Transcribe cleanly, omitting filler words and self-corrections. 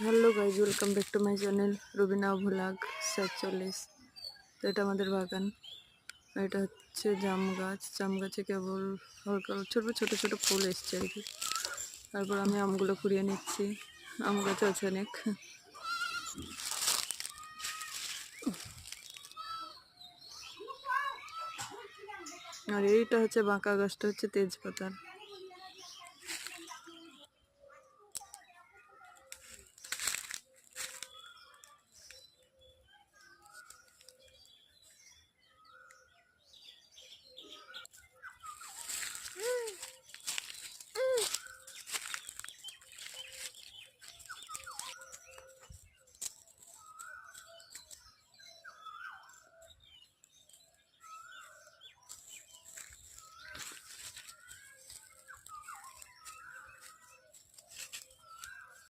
Hello guys, welcome back to my channel Rubina vlog 47। তো এটা আমাদের বাগান। এটা হচ্ছে জাম গাছ। জাম গাছে কেবল হালকা ছোট ছোট ছোট ফুল এসছে আর কি। তারপর আমি আমগুলো কুড়িয়ে নিচ্ছি। আম গাছ আছে অনেক। আর এইটা হচ্ছে বাঁকা গাছটা হচ্ছে তেজপাতার।